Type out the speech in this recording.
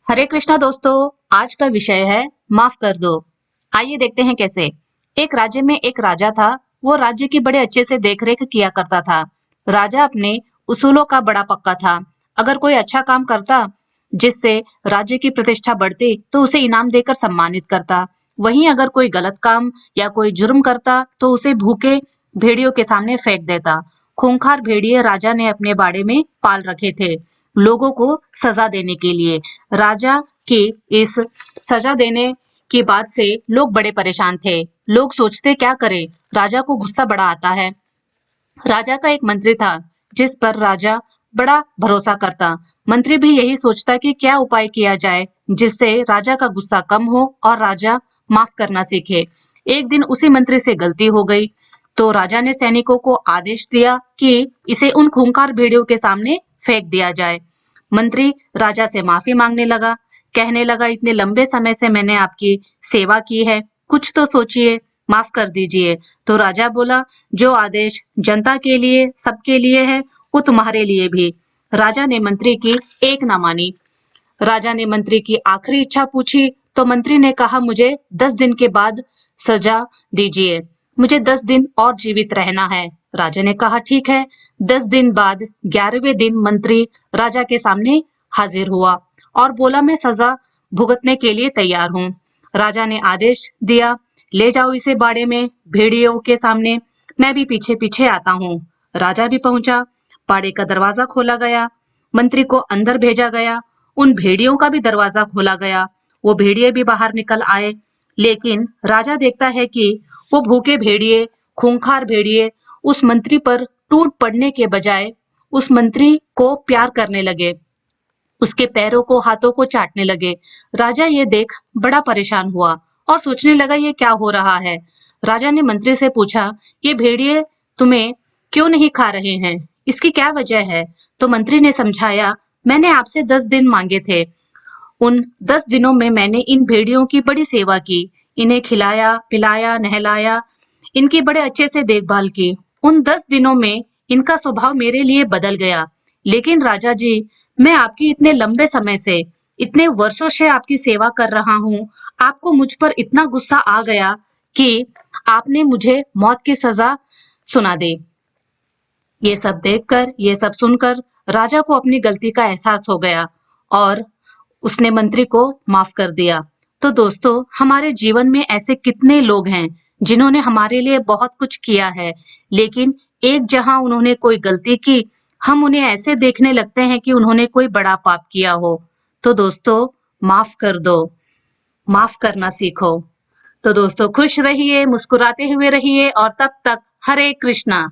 हरे कृष्णा दोस्तों। आज का विषय है माफ कर दो। आइए देखते हैं कैसे। एक राज्य में एक राजा था। वो राज्य की बड़े अच्छे से देखरेख किया करता था। राजा अपने उसूलों का बड़ा पक्का था। अगर कोई अच्छा काम करता जिससे राज्य की प्रतिष्ठा बढ़ती तो उसे इनाम देकर सम्मानित करता। वहीं अगर कोई गलत काम या कोई जुर्म करता तो उसे भूखे भेड़ियों के सामने फेंक देता। खूंखार भेड़िए राजा ने अपने बाड़े में पाल रखे थे, लोगों को सजा देने के लिए। राजा की इस सजा देने की बात से लोग बड़े परेशान थे। लोग सोचते क्या करें, राजा को गुस्सा बड़ा आता है। राजा का एक मंत्री था जिस पर राजा बड़ा भरोसा करता। मंत्री भी यही सोचता कि क्या उपाय किया जाए जिससे राजा का गुस्सा कम हो और राजा माफ करना सीखे। एक दिन उसी मंत्री से गलती हो गई तो राजा ने सैनिकों को आदेश दिया कि इसे उन खूंखार भेड़ियों के सामने फेंक दिया जाए। मंत्री राजा से माफी मांगने लगा, कहने लगा इतने लंबे समय से मैंने आपकी सेवा की है, कुछ तो सोचिए, माफ कर दीजिए। तो राजा बोला, जो आदेश जनता के लिए सबके लिए है वो तुम्हारे लिए भी। राजा ने मंत्री की एक ना मानी। राजा ने मंत्री की आखिरी इच्छा पूछी तो मंत्री ने कहा मुझे 10 दिन के बाद सजा दीजिए, मुझे 10 दिन और जीवित रहना है। राजा ने कहा ठीक है। 10 दिन बाद 11वें दिन मंत्री राजा के सामने हाजिर हुआ और बोला मैं सजा भुगतने के लिए तैयार हूँ। राजा ने आदेश दिया, ले जाओ इसे बाड़े में भेड़ियों के सामने, मैं भी पीछे पीछे आता हूँ। राजा भी पहुंचा, बाड़े का दरवाजा खोला गया, मंत्री को अंदर भेजा गया। उन भेड़ियों का भी दरवाजा खोला गया, वो भेड़िए भी बाहर निकल आए। लेकिन राजा देखता है कि वो भूखे भेड़िए, खूंखार भेड़िए उस मंत्री पर टूट पड़ने के बजाय उस मंत्री को प्यार करने लगे, उसके पैरों को हाथों को चाटने लगे। राजा ये देख बड़ा परेशान हुआ और सोचने लगा ये क्या हो रहा है। राजा ने मंत्री से पूछा, ये भेड़िए तुम्हें क्यों नहीं खा रहे हैं, इसकी क्या वजह है। तो मंत्री ने समझाया, मैंने आपसे 10 दिन मांगे थे, उन 10 दिनों में मैंने इन भेड़ियों की बड़ी सेवा की, इन्हें खिलाया पिलाया नहलाया, इनकी बड़े अच्छे से देखभाल की। उन 10 दिनों में इनका स्वभाव मेरे लिए बदल गया। लेकिन राजा जी, मैं आपकी इतने लंबे समय से, इतने वर्षों से आपकी सेवा कर रहा हूँ, आपको मुझ पर इतना गुस्सा आ गया कि आपने मुझे मौत की सजा सुना दी। ये सब देखकर, ये सब सुनकर राजा को अपनी गलती का एहसास हो गया और उसने मंत्री को माफ कर दिया। तो दोस्तों, हमारे जीवन में ऐसे कितने लोग हैं जिन्होंने हमारे लिए बहुत कुछ किया है, लेकिन एक जहां उन्होंने कोई गलती की, हम उन्हें ऐसे देखने लगते हैं कि उन्होंने कोई बड़ा पाप किया हो। तो दोस्तों, माफ कर दो, माफ करना सीखो। तो दोस्तों, खुश रहिए, मुस्कुराते हुए रहिए और तब तक हरे कृष्णा।